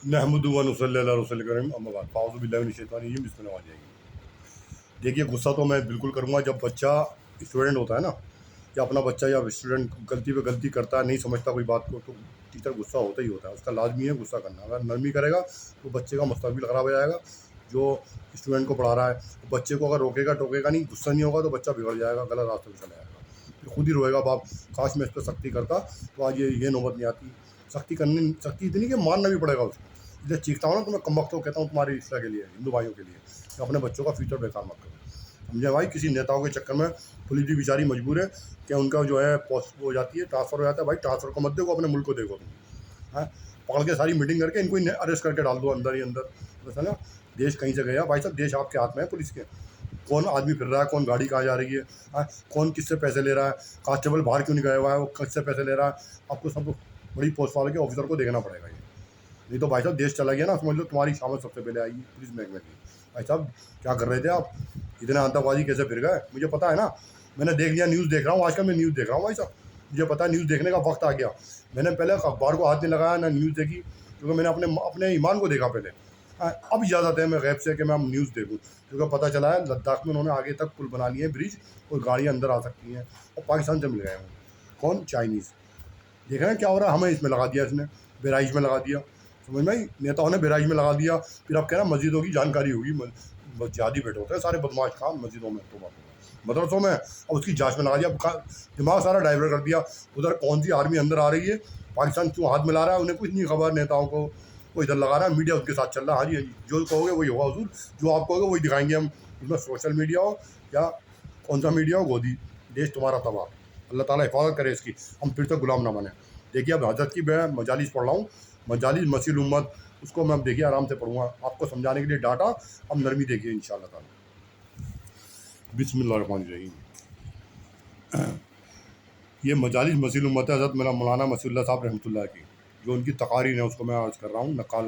नहमदुहु व नसल्ली अला रसूलिल करीम अम्मा बाद फ़ाऊज़ु बिल्लाहि मिनश शैतानिर रजीम बिस्मिल्लाह आ जाएगी। देखिए गुस्सा तो मैं बिल्कुल करूँगा जब बच्चा स्टूडेंट होता है ना, या अपना बच्चा या स्टूडेंट गलती पे गलती करता है, नहीं समझता कोई बात को, तो टीचर गुस्सा होता ही होता है। उसका लाजमी है गुस्सा करना। अगर नरमी करेगा तो बच्चे का मुस्तकबिल ख़राब हो जाएगा। जो स्टूडेंट को पढ़ा रहा है तो बच्चे को अगर रोकेगा टोकेगा नहीं, गुस्सा नहीं होगा, तो बच्चा बिगड़ जाएगा, गलत रास्ते पर चला जाएगा, फिर खुद ही रोएगा बाप काश मैं इस पर सख्ती करता तो आज ये नौबत नहीं आती। सख्ती इतनी कि मारना भी पड़ेगा उसको। इसलिए चीखता हूँ ना, तो मैं कम वक्त को कहता हूँ तुम्हारी इस्लाह के लिए, हिंदू भाइयों के लिए, कि अपने बच्चों का फ्यूचर बेकार मत करो। समझे भाई, किसी नेताओं के चक्कर में पुलिस भी बेचारी मजबूर है कि उनका जो है पोस्ट हो जाती है, ट्रांसफ़र हो जाता है। भाई ट्रांसफ़र को मत देखो, अपने मुल्क को देखो तुम। हाँ, पकड़ के सारी मीटिंग करके इनको अरेस्ट करके डाल दो अंदर ही अंदर। वैसा ना, देश कहीं से गया भाई साहब, देश आपके हाथ में है पुलिस के। कौन आदमी फिर रहा है, कौन गाड़ी कहाँ जा रही है, हाँ, कौन किससे पैसे ले रहा है, कांस्टेबल बाहर क्यों नहीं गया हुआ है, वो किससे पैसे ले रहा है, आपको सब बड़ी पोस्ट वाले के ऑफिसर को देखना पड़ेगा। ये नहीं तो भाई साहब देश चला गया ना, समझ लो तुम्हारी शामत सबसे पहले आएगी पुलिस महकमे की। भाई साहब क्या कर रहे थे आप, इतने आतंकवादी कैसे फिर गए, मुझे पता है ना। मैंने देख लिया, न्यूज़ देख रहा हूँ आजकल, मैं न्यूज़ देख रहा हूँ भाई साहब, मुझे पता है न्यूज़ देखने का वक्त आ गया। मैंने पहले अखबार को हाथ नहीं लगाया ना न्यूज़ देखी, क्योंकि मैंने अपने ईमान को देखा पहले। अब इजाज़त है मैं गैब से कि मैं न्यूज़ देखूँ, क्योंकि पता चला है लद्दाख में उन्होंने आगे तक पुल बना लिए हैं, ब्रिज, और गाड़ियाँ अंदर आ सकती हैं, और पाकिस्तान से मिल गए हैं। कौन? चाइनीज़। देख रहे हैं क्या हो रहा है, हमें इसमें लगा दिया, इसने बहराइच में लगा दिया। समझ में आई, नेताओं ने बहराइच में लगा दिया। फिर आप कह रहे हैं मस्जिदों की जानकारी होगी, जिहादी बैठे होते हैं सारे बदमाश खान मस्जिदों में, तो मदरसों में, और उसकी जांच में लगा दिया। दिमाग सारा डाइवर्ट कर दिया। उधर कौन सी आर्मी अंदर आ रही है, पाकिस्तान क्यों हाथ मिला रहा है, उन्हें कुछ नहीं खबर नेताओं को। वो इधर लगा रहा है, मीडिया उसके साथ चल रहा है। हाँ जी हाँ जी, जो कहोगे वही होगा हुजूर, जो आप कहोगे वही दिखाएंगे हम। उसमें सोशल मीडिया हो या कौन सा मीडिया हो, गोदी देश तुम्हारा तबाह। अल्लाह ताला हिफाजत करे इसकी, हम फिर से गुलाम ना बने। देखिए अब हजरत की मैं मजालिस पढ़ रहा हूँ, मजालिस मसीह उम्मत, उसको मैं अब देखिए आराम से पढ़ूँगा, आपको समझाने के लिए डाटा। अब नरमी देखिए इंशाअल्लाह ताला। बिस्मिल्लाहिर्रहमानिर्रहीम। ये मजालिस मसीह उम्मत है हज़रत मेरा मौलाना मसीहुल्लाह साहब रहमतुल्लाह की, जो उनकी तकारीर है उसको मैं अर्ज़ कर रहा हूँ, नकाल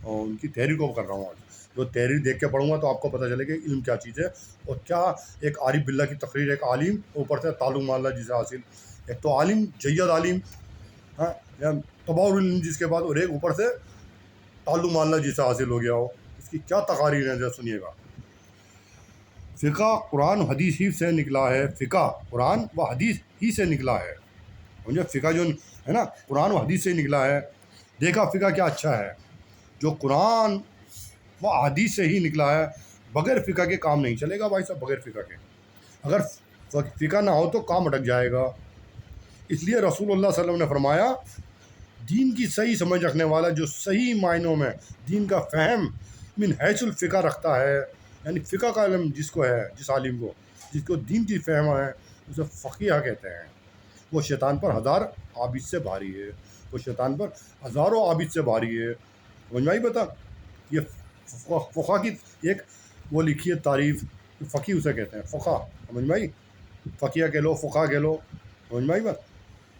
और उनकी तहरीर को कर रहा हूँ आज। जो तहरीर देख के पढ़ूँगा तो आपको पता चलेगा इल्म क्या चीज़ है, और क्या एक आरिफ बिल्ला की तकरीर, एक आलिम, ऊपर से ताल्लुक़ माल्ला जिसे हासिल, एक तो आलिम जय्यद आलिम, हाँ, या तबाउल इल्म जिसके बाद, और एक ऊपर से ताल्लुक़ माल्ला जिसे हासिल हो गया हो। इसकी क्या तकारीर है जरा सुनिएगा। फ़िक़ा कुरान हदीस ही से निकला है, फ़िक़ा कुरान व हदीस ही से निकला है। मुझे फ़िक़ा जो है ना, कुरान व हदीस से निकला है। देखा फ़िक़ा क्या अच्छा है, जो कुरान व हदीस से ही निकला है। बग़ैर फ़िक़ा के काम नहीं चलेगा भाई साहब, बग़ैर फ़िक़ा के। अगर फ़िक़ा ना हो तो काम अटक जाएगा। इसलिए रसूलुल्लाह सल्लल्लाहु अलैहि वसल्लम ने फरमाया, दीन की सही समझ रखने वाला, जो सही मायनों में दीन का फ़हम मिन हैसुल फ़िक़ा रखता है, यानी फ़िक़ा का इल्म जिसको है, जिस आलिम को, जिसको दीन की फ़हम है, उसे फ़क़ीह कहते हैं। वो शैतान पर हज़ार आबिद से भारी है, वो शैतान पर हज़ारों आबिद से भारी है। समझ में आई बता। ये फ़क़ा की एक वो लिखी है तारीफ़, फ़क़ीह उसे कहते हैं, फ़क़ा। समझ में आई, फ़क़ीह कह लो, फ़क़ा कह लो, समझ में आई बात।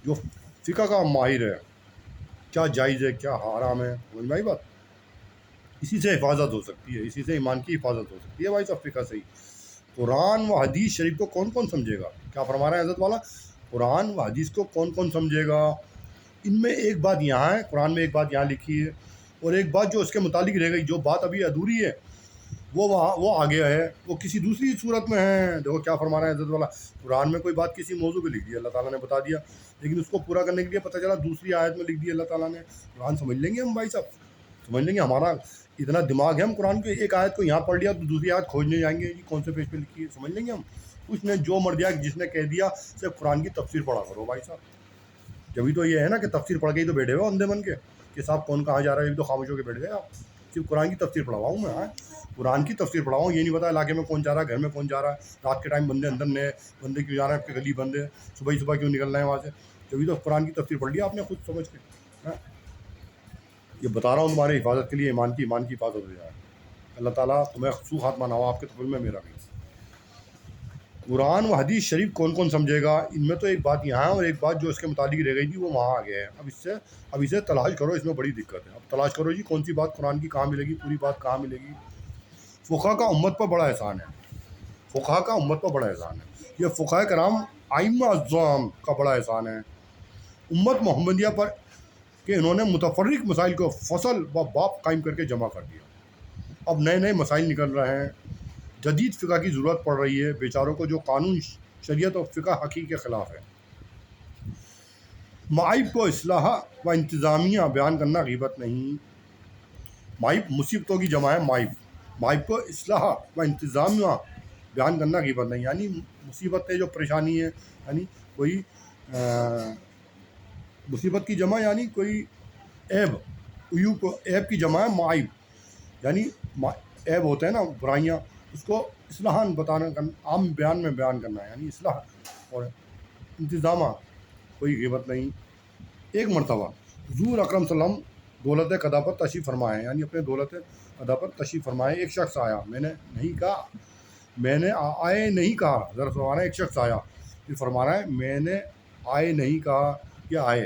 जो फ़िक़ा का माहिर है, क्या जायज़ है क्या हराम है, समझ में आई बात। इसी से हिफाजत हो सकती है, इसी से ईमान की हिफाजत हो सकती है भाई साहब, फ़िक़ा से ही। कुरान व हदीस शरीफ को कौन कौन समझेगा, क्या फरमा रहे हैं हज़रत वाला, कुरान व हदीस को कौन कौन समझेगा। इनमें एक बात यहाँ है, कुरान में एक बात यहाँ लिखी है, और एक बात जो उसके मुतालिक रह गई, जो बात अभी अधूरी है वो आगे है, वो किसी दूसरी सूरत में है। देखो क्या फरमा रहे हैं हज़रत वाला, कुरान में कोई बात किसी मौजू पे लिख दी, अल्लाह ताला ने बता दिया, लेकिन उसको पूरा करने के लिए पता चला दूसरी आयत में लिख दी अल्लाह ताला ने। कुरान समझ लेंगे हम भाई साहब, समझ लेंगे। हमारा इतना दिमाग है, हम कुरान की एक आयत को यहाँ पढ़ लिया तो दूसरी आयत खोजने जाएंगे जी कौन से पेज पे लिखी है, समझ लेंगे हम। उसने जो मर दिया, जिसने कह दिया सिर्फ कुरान की तफसीर पढ़ा करो भाई साहब। जब तो ये है ना कि तफसीर पढ़ के ही तो बैठे हो अंधे बन के, कि साहब कौन कहाँ जा रहा है, ये तो खामोश होकर बैठ गए आप। सिर्फ कुरान की तफसीर पढ़ाऊँ मैं, हाँ, कुरान की तफसीर पढ़ाऊँ। ये नहीं पता इलाके में कौन जा रहा है, घर में कौन जा रहा है, रात के टाइम बंदे अंदर नए बंदे क्यों जा रहे हैं, आपके गली बंद है, सुबह ही सुबह क्यों निकल रहे हैं वहाँ से। जब तो कुरान की तफसीर पढ़ लिया आपने खुद समझ के, हाँ। ये बता रहा हूँ तुम्हारी हिफाजत के लिए, ईमान की हिफाजत हो जाए। अल्लाह ताला तुम्हें खसूस खात्मा ना हो, आपके तफल में मेरा भी। कुरान व हदीस शरीफ कौन कौन समझेगा, इनमें तो एक बात यहाँ है, और एक बात जो इसके मुतालिक रह गई थी वो वहाँ आ गया है। अब इसे तलाश करो, इसमें बड़ी दिक्कत है। अब तलाश करो जी कौन सी बात कुरान की कहाँ मिलेगी, पूरी बात कहाँ मिलेगी। फ़ुक़हा का उम्मत पर बड़ा एहसान है, फ़ुक़हा का उम्मत पर बड़ा एहसान है। ये फ़ुक़हा-ए-किराम आइम्मा अज़्ज़ाम का बड़ा एहसान है। उम्मत मोहम्मदिया पर کہ انہوں نے متفرق مسائل کو فصل و باب قائم کر کے جمع کر دیا. اب نئے نئے مسائل نکل رہے ہیں. جدید فقہ کی ضرورت پڑ رہی ہے بیچاروں کو جو قانون شریعت اور فقہ حقیقی کے خلاف ہے. معائب کو اصلاح و انتظامیہ بیان کرنا غیبت نہیں. معائب مصیبتوں کی جمع ہے معائب. معائب کو اصلاح و انتظامیہ بیان کرنا غیبت نہیں. یعنی مصیبت ہے جو پریشانی ہے، یعنی کوئی مصیبت کی جمع یعنی کوئی عیب، عیوب کو عیب کی جمع ہے معائب. یعنی عیب ہوتے ہیں نا، برائیاں، اس کو اصلاحاً بتانا، عام بیان میں بیان کرنا ہے، یعنی اصلاح اور انتظامہ، کوئی غیبت نہیں. ایک مرتبہ حضور اکرم صلی اللہ علیہ وسلم دولت قضا پر تشریف فرمائے، یعنی اپنے دولت قضا پر تشریف فرمائے. ایک شخص آیا، میں نے آئے نہیں کہا، ذرا فرمانا ہے ایک شخص آیا، یہ فرمانا ہے میں نے آئے نہیں کہا یا آئے.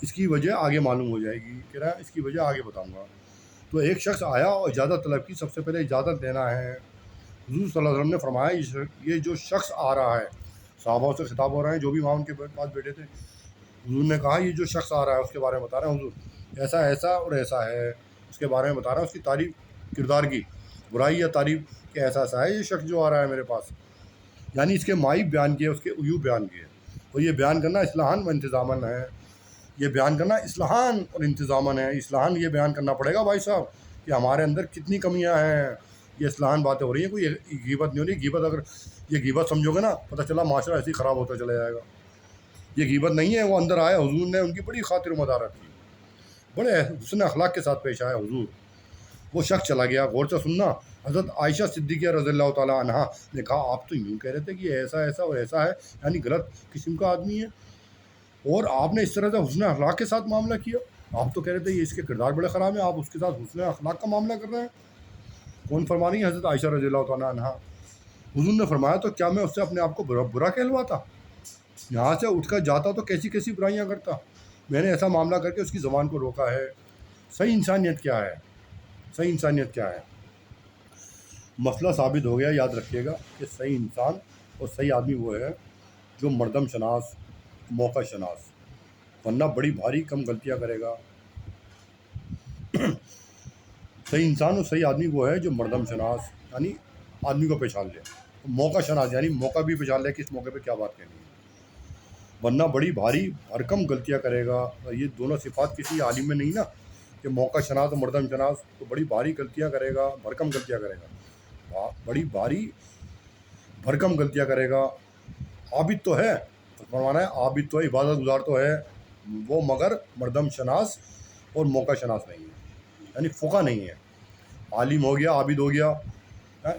اس کی وجہ آگے معلوم ہو جائے گی، کہہ رہا ہے اس کی وجہ آگے بتاؤں گا. تو ایک شخص آیا اور اجازت طلب کی. سب سے پہلے اجازت دینا ہے. حضور صلی اللہ علیہ وسلم نے فرمایا یہ جو شخص آ رہا ہے، صحابہ سے خطاب ہو رہے ہیں جو بھی وہاں ان کے پاس بیٹھے تھے. حضور نے کہا یہ جو شخص آ رہا ہے اس کے بارے میں بتا رہے ہیں حضور، ایسا ایسا اور ایسا ہے، اس کے بارے میں بتا رہا ہیں، اس کی تعریف، کردار کی برائی یا تعریف کہ ایسا ایسا ہے یہ شخص جو آ رہا ہے میرے پاس. یعنی اس کے معائب بیان کیے، اس کے عیوب بیان کیے. اور یہ بیان کرنا اصلاحاً و انتظاماً ہے. یہ بیان کرنا اصلاحاً اور انتظاماً ہے. اصلاحاً یہ بیان کرنا پڑے گا بھائی صاحب کہ ہمارے اندر کتنی کمیاں ہیں. یہ اصلاحاً باتیں ہو رہی ہیں، کوئی غیبت نہیں ہو رہی. غیبت اگر یہ غیبت سمجھو گے نا، پتہ چلا معاشرہ ایسے ہی خراب ہوتا چلا جائے گا. یہ غیبت نہیں ہے. وہ اندر آئے، حضور نے ان کی بڑی خاطر مدارت کی، بڑے حسن اخلاق کے ساتھ پیش آئے حضور. وہ شخص چلا گیا. غور سے سننا، حضرت عائشہ صدیقہ رضی اللہ تعالیٰ عنہا نے کہا آپ تو یوں کہہ رہے تھے کہ ایسا ایسا اور ایسا ہے، یعنی غلط قسم کا آدمی ہے، اور آپ نے اس طرح سے حسن اخلاق کے ساتھ معاملہ کیا. آپ تو کہہ رہے تھے یہ اس کے کردار بڑے خراب ہیں، آپ اس کے ساتھ حسن اخلاق کا معاملہ کر رہے ہیں. کون فرما رہی ہیں؟ حضرت عائشہ رضی اللہ تعالیٰ عنہا. حضور نے فرمایا تو کیا میں اس سے اپنے آپ کو برا کہلواتا؟ یہاں سے اٹھ کر جاتا تو کیسی کیسی برائیاں کرتا. میں نے ایسا معاملہ کر کے اس کی زبان کو روکا ہے. صحیح انسانیت کیا ہے؟ صحیح انسانیت کیا ہے؟ مسئلہ ثابت ہو گیا. یاد رکھیے گا کہ صحیح انسان اور صحیح آدمی وہ ہے جو مردم شناس، موقع شناس، ورنہ بڑی بھاری کم غلطیاں کرے گا. صحیح انسان اور صحیح آدمی وہ ہے جو مردم شناس، یعنی آدمی کو پہچان لے. موقع شناس یعنی موقع بھی پہچان لے کہ اس موقع پہ کیا بات کہنی ہے، ورنہ بڑی بھاری بھرکم غلطیاں کرے گا. یہ دونوں صفات کسی عالم میں نہیں نا، کہ موقع شناس اور مردم شناس. تو بڑی بھاری غلطیاں کرے گا، بھرکم غلطیاں کرے گا، بڑی بھاری بھرکم غلطیاں کرے گا. عابد تو ہے، فرمانا ہے عابد تو ہے، عبادت گزار تو ہے وہ، مگر مردم شناس اور موقع شناس نہیں ہے، یعنی فقہ نہیں ہے. عالم ہو گیا، عابد ہو گیا،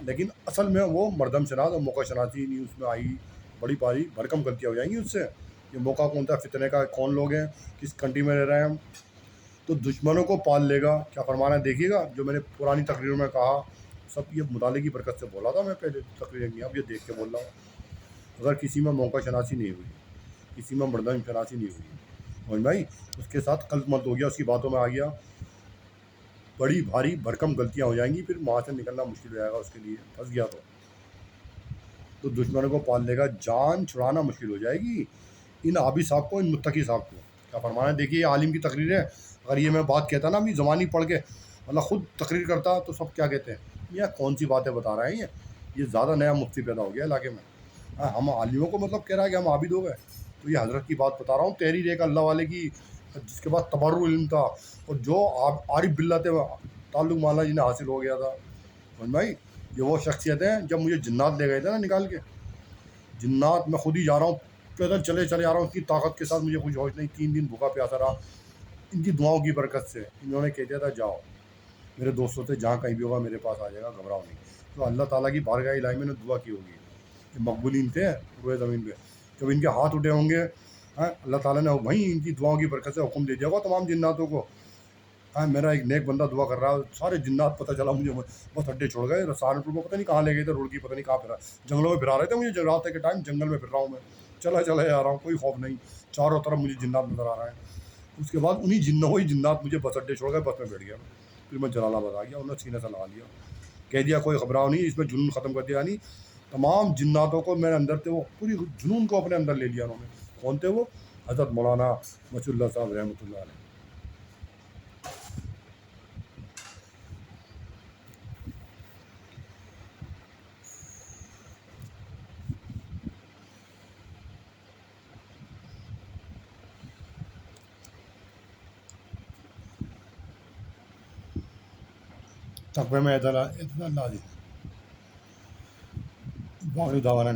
لیکن اصل میں وہ مردم شناس اور موقع شناسی نہیں اس میں آئی. بڑی بھاری بھرکم غلطیاں ہو جائیں گی اس سے. یہ موقع کون سا فتنے کا، کون لوگ ہیں، کس کنٹری میں رہ رہے ہیں ہم. تو دشمنوں کو پال لے گا. کیا فرمانا ہے دیکھیے گا، جو میں نے پرانی تقریروں میں کہا، سب یہ مطالعے کی برکت سے بولا تھا میں پہلے تقریریں کی، اب یہ دیکھ کے بول رہا ہوں. اگر کسی میں موقع شناسی نہیں ہوئی، کسی میں مردم شناسی نہیں ہوئی، اور بھائی اس کے ساتھ قلب مت ہو گیا، اس کی باتوں میں آ گیا، بڑی بھاری بھرکم غلطیاں ہو جائیں گی. پھر وہاں سے نکلنا مشکل ہو جائے گا اس کے لیے، پھنس گیا تو دشمنوں کو پال لے گا، جان چھڑانا مشکل ہو جائے گی. ان عابد صاحب کو، ان متقی صاحب کو کیا فرمانا ہے دیکھیے. یہ عالم کی تقریر ہے. اگر یہ میں بات کہتا نا اپنی زبانی پڑھ کے، مطلب خود تقریر کرتا، تو سب کیا کہتے ہیں یہ کون سی باتیں بتا رہے ہیں، یہ زیادہ نیا مفتی پیدا ہو گیا علاقے میں. ہم عالموں کو مطلب کہہ رہا ہے کہ ہم عابد ہو گئے. تو یہ حضرت کی بات بتا رہا ہوں، تحریر ایک اللہ والے کی، جس کے بعد تبرع علم تھا، اور جو عارف باللہ تھے، تعلق مولانا جی نے حاصل ہو گیا تھا. بھائی یہ وہ شخصیت ہیں. جب مجھے جنات لے گئے تھے نا نکال کے، جنات، میں خود ہی جا رہا ہوں، پیدل چلے آ رہا ہوں، اتنی طاقت کے ساتھ، مجھے کچھ ہوش نہیں. 3 دن بھوکا پیاسا رہا. ان کی دعاؤں کی برکت سے انہوں نے کہہ دیا تھا جاؤ میرے دوستوں سے، جہاں کہیں بھی ہوگا میرے پاس آ جائے گا، گھبراؤ نہیں. تو اللہ تعالیٰ کی بارگاہ الہی میں نے دعا کی ہوگی کہ مقبولین تھے روئے زمین پہ. جب ان کے ہاتھ اٹھے ہوں گے، اللہ تعالیٰ نے وہیں ان کی دعاؤں کی برکت سے حکم دے دیا ہوگا تمام جناتوں کو. میرا ایک نیک بندہ دعا کر رہا ہے، سارے جنات پتہ چلا مجھے بس اڈے چھوڑ گئے. سہارنپور میں پتہ نہیں کہاں لے گئے تھے، روڑکی پتہ نہیں کہاں پھرا، جنگلوں میں پھرا رہے تھے. مجھے رات کے ٹائم جنگل میں پھر رہا ہوں میں، چلا جا رہا ہوں، کوئی خوف نہیں، چاروں طرف مجھے جنات نظر آ رہا ہے. اس کے بعد انہیں وہی جنات مجھے بس اڈے چھوڑ گئے، بس میں بیٹھ گیا. پھر میں جلال آباد آ گیا، انہوں نے سینے سے لگا لیا، کہہ دیا کوئی گھبراؤ نہیں، اس میں جنون ختم کر دیا. یعنی تمام جناتوں کو میرے اندر تھے، وہ پوری جنون کو اپنے اندر لے لیا انہوں نے. کون تھے وہ؟ حضرت مولانا مشی اللہ صاحب رحمۃ اللہ علیہ. تقوی میں اعتدال لازم. باقی دعوانا